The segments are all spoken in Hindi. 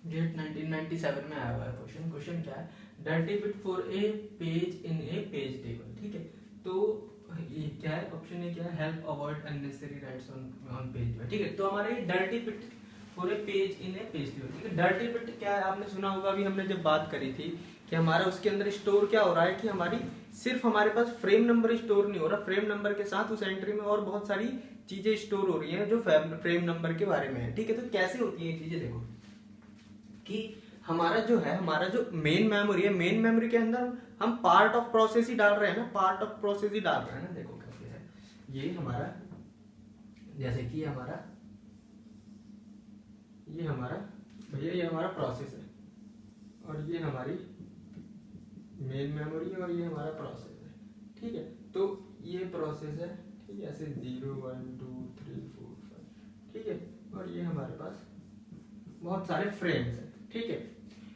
डेट 1997 में आया हुआ है क्वेश्चन। क्वेश्चन क्या है, dirty bit for a page in A page table. ठीक है, तो ये क्या है, ऑप्शन ए क्या है, help avoid unnecessary rights on page में। ठीक है, तो हमारे dirty bit for a page in A page table. ठीक है, डर्टी बिट क्या है, आपने सुना होगा, अभी हमने जब बात करी थी कि हमारा उसके अंदर स्टोर क्या हो रहा है कि हमारी सिर्फ हमारे पास फ्रेम नंबर स्टोर नहीं हो रहा, फ्रेम नंबर के साथ उस एंट्री में और बहुत सारी चीजें स्टोर हो रही हैं जो फ्रेम नंबर के बारे में है। ठीक है, तो कैसे होती है ये चीजें, देखो कि हमारा जो है, हमारा जो मेन मेमोरी है, मेन मेमोरी के अंदर हम पार्ट ऑफ प्रोसेस ही डाल रहे हैं ना, पार्ट ऑफ प्रोसेस ही डाल रहे हैं ना। देखो कैसे है, ये हमारा, जैसे कि हमारा ये हमारा भैया ये हमारा प्रोसेस है और ये हमारी मेन मेमोरी है और ये हमारा प्रोसेस है। ठीक है, तो ये प्रोसेस है, ठीक है, ऐसे 0 1 2 3 4 5। ठीक है, और ये हमारे पास बहुत सारे फ्रेम्स हैं। ठीक है,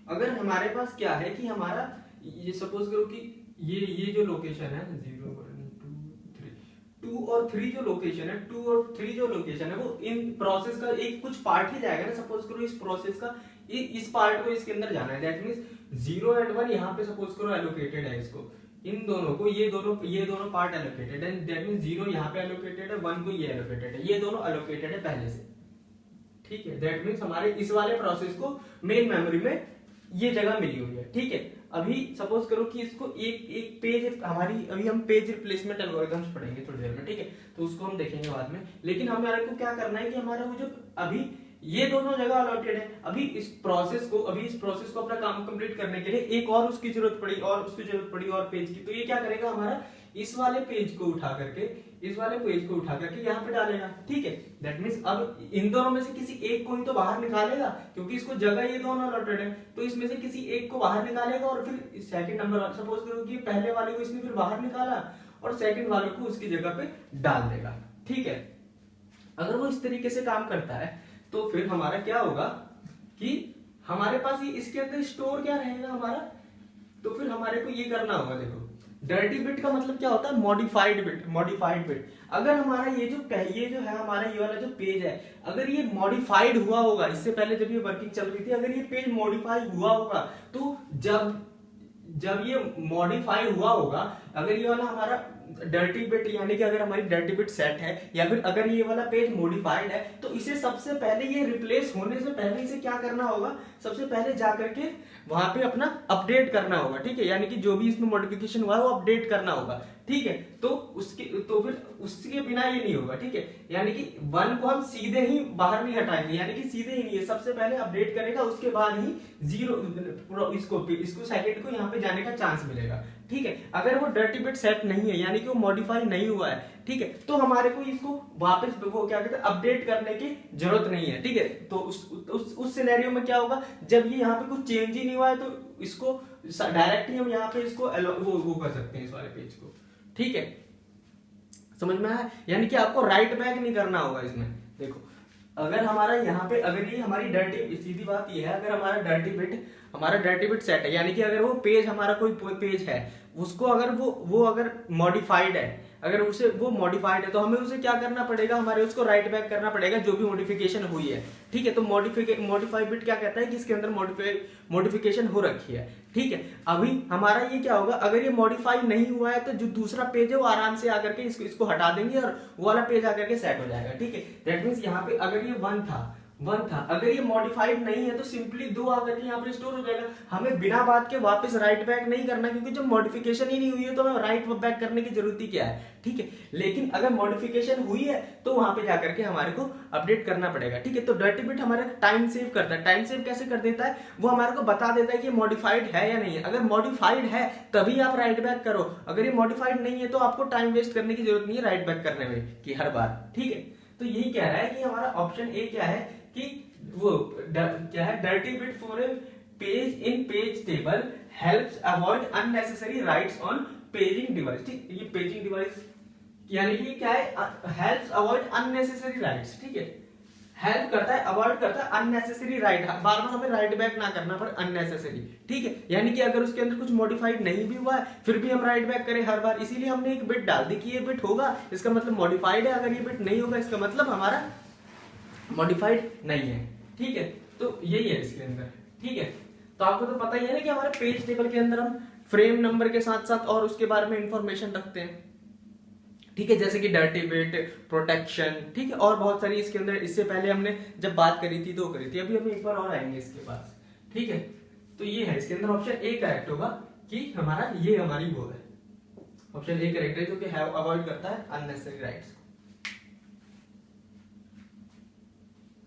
अगर हमारे पास क्या है कि हमारा ये सपोज करो कि ये जो लोकेशन है 0 1 2 3, 2 और 3 जो लोकेशन है, 2 और 3 जो लोकेशन है वो इन प्रोसेस का एक कुछ पार्ट ही जाएगा ना। सपोज करो इस प्रोसेस का इस पार्ट को इसके अंदर जाना है, दैट मींस 0 एंड 1 यहाँ पे सपोज करो एलोकेटेड है इसको, इन दोनों को, ये दोनों पार्ट एलोकेटेड है, दैट मींस 0 यहाँ पे एलोकेटेड है, 1 को ये एलोकेटेड है, ये दोनों एलोकेटेड है पहले से। ठीक है, दैट मींस हमारे इस वाले प्रोसेस को मेन मेमोरी में ये जगह मिली हुई है। ठीक है, अभी सपोज करो कि इसको एक पेज हमारी, अभी हम पेज रिप्लेसमेंट एल्गोरिथम्स पढ़ेंगे थोड़ी देर में। ठीक है, तो उसको हम देखेंगे बाद में, लेकिन हमारे को क्या करना है कि हमारा वो जो अभी ये दोनों जगह अलॉटेड है, अभी इस प्रोसेस को अपना काम कंप्लीट करने के लिए एक और उसकी जरूरत पड़ी और पेज की, तो ये क्या करेगा, हमारा इस वाले पेज को उठा करके यहाँ पे डालेगा। ठीक है, दैट मींस अब इन दोनों में से किसी एक को ही तो बाहर निकालेगा, क्योंकि इसको जगह ये दोनों अलॉटेड है, तो इसमें से किसी एक को बाहर निकालेगा और फिर सेकंड नंबर, सपोज करो कि पहले वाले को इसने फिर बाहर निकाला और सेकंड वाले को उसकी जगह पे डाल देगा। ठीक है, अगर वो इस तरीके से काम करता है तो फिर हमारा क्या होगा कि हमारे पास ये इसके अंदर स्टोर क्या रहेगा हमारा, तो फिर हमारे को ये करना होगा। देखो, डर्टी बिट का मतलब क्या होता है, मॉडिफाइड बिट। अगर हमारा ये जो है हमारा ये वाला जो पेज है, अगर ये मॉडिफाइड हुआ होगा, इससे पहले जब ये वर्किंग चल रही थी, अगर ये पेज मॉडिफाई हुआ होगा, तो जब ये मॉडिफाई हुआ होगा, अगर ये वाला हमारा डर्टी बिट, यानी कि अगर हमारी डर्टी बिट सेट है या फिर अगर ये वाला पेज मॉडिफाइड है, तो इसे सबसे पहले, ये रिप्लेस होने से पहले इसे क्या करना होगा, सबसे पहले जाकर के वहां पे अपना अपडेट करना होगा। ठीक है, यानी कि जो भी इसमें मॉडिफिकेशन हुआ है वो अपडेट करना होगा। ठीक है, तो फिर उसके बिना ये नहीं होगा। ठीक है, यानी कि 1 को हम सीधे ही बाहर नहीं हटाएंगे, यानी कि सीधे ही नहीं है, सबसे पहले अपडेट करेगा, उसके बाद ही 0 इसको सेकंड को यहाँ पे जाने का चांस मिलेगा। ठीक है, अगर वो डर्टी बिट सेट नहीं है, यानी कि वो मॉडिफाई नहीं हुआ है, ठीक है, तो हमारे को इसको वापस वो क्या कहते हैं, अपडेट करने की जरूरत नहीं है। ठीक है, तो उस सिनेरियो में क्या होगा, जब ये यहाँ पे कुछ चेंज ही नहीं हुआ है, तो इसको डायरेक्टली हम यहाँ पे इसको वो कर सकते हैं, इस वाले पेज को। ठीक है, समझ में आया, यानी कि आपको राइट बैक नहीं करना होगा इसमें। देखो, अगर हमारा यहाँ पे, अगर ये हमारी डर्टी, सीधी बात ये है, अगर हमारा डर्टी बिट सेट है, यानी कि अगर वो पेज, हमारा कोई पेज है, उसको अगर वो अगर मॉडिफाइड है, अगर उसे वो मॉडिफाइड है, तो हमें उसे क्या करना पड़ेगा, हमारे उसको राइट बैक करना पड़ेगा जो भी मॉडिफिकेशन हुई है। ठीक है, तो मॉडिफाई बिट क्या कहता है कि इसके अंदर मॉडिफिकेशन हो रखी है। ठीक है, अभी हमारा ये क्या होगा, अगर ये मॉडिफाई नहीं हुआ है तो जो दूसरा पेज है वो आराम से आकर के इसको हटा देंगे और वो वाला पेज आकर के सेट हो जाएगा। ठीक है, दैट मींस यहाँ पे अगर ये 1 था, अगर ये मॉडिफाइड नहीं है तो सिंपली 2 आकर के यहाँ पे स्टोर हो जाएगा। हमें बिना बात के वापस राइट बैक नहीं करना, क्योंकि जब मॉडिफिकेशन ही नहीं हुई है तो हमें राइट बैक करने की जरूरत ही क्या है। ठीक है, लेकिन अगर मॉडिफिकेशन हुई है तो वहां पे जाकर के हमारे को अपडेट करना पड़ेगा। ठीक है, तो डर्टी बिट हमारा टाइम सेव करता है। टाइम सेव कैसे कर देता है, वो हमारे को बता देता है कि मॉडिफाइड है या नहीं है। अगर मॉडिफाइड है तभी आप राइट बैक करो, अगर ये मॉडिफाइड नहीं है तो आपको टाइम वेस्ट करने की जरूरत नहीं है राइट बैक करने में कि हर बार। ठीक है, तो यही कह रहा है कि हमारा ऑप्शन ए क्या है कि वो क्या है, dirty bit for a page in page table helps avoid unnecessary rights on paging device. ठीक, ये पेजिंग डिवाइस यानी कि क्या है, हेल्प्स अवॉइड अननेसेसरी राइट्स। ठीक है, हेल्प करता है, अवॉइड करता है अननेसेसरी राइट, बार बार हमें राइट बैक ना करना पड़े अननेसेसरी। ठीक है, यानी कि अगर उसके अंदर कुछ मॉडिफाइड नहीं भी हुआ है फिर भी हम राइट बैक करें हर बार, इसीलिए हमने एक बिट डाल दी कि ये बिट होगा इसका मतलब मॉडिफाइड है, अगर ये बिट नहीं होगा इसका मतलब हमारा मॉडिफाइड नहीं है। ठीक है, तो यही है इसके अंदर, ठीक है। तो आपको तो पता ही है ना कि हमारे पेज टेबल के अंदर हम फ्रेम नंबर के साथ साथ और उसके बारे में इंफॉर्मेशन रखते हैं, ठीक है, जैसे कि डर्टी बिट, प्रोटेक्शन, ठीक है, और बहुत सारी इसके अंदर। इससे पहले हमने जब बात करी थी तो करी थी, अभी हम एक बार और आएंगे इसके पास, ठीक है। तो ये है इसके अंदर ऑप्शन ए करेक्ट होगा कि हमारा ये हमारी वो है, ऑप्शन ए करेक्ट है, जो कि हैव अवॉइड करता है अननेसेसरी राइट्स।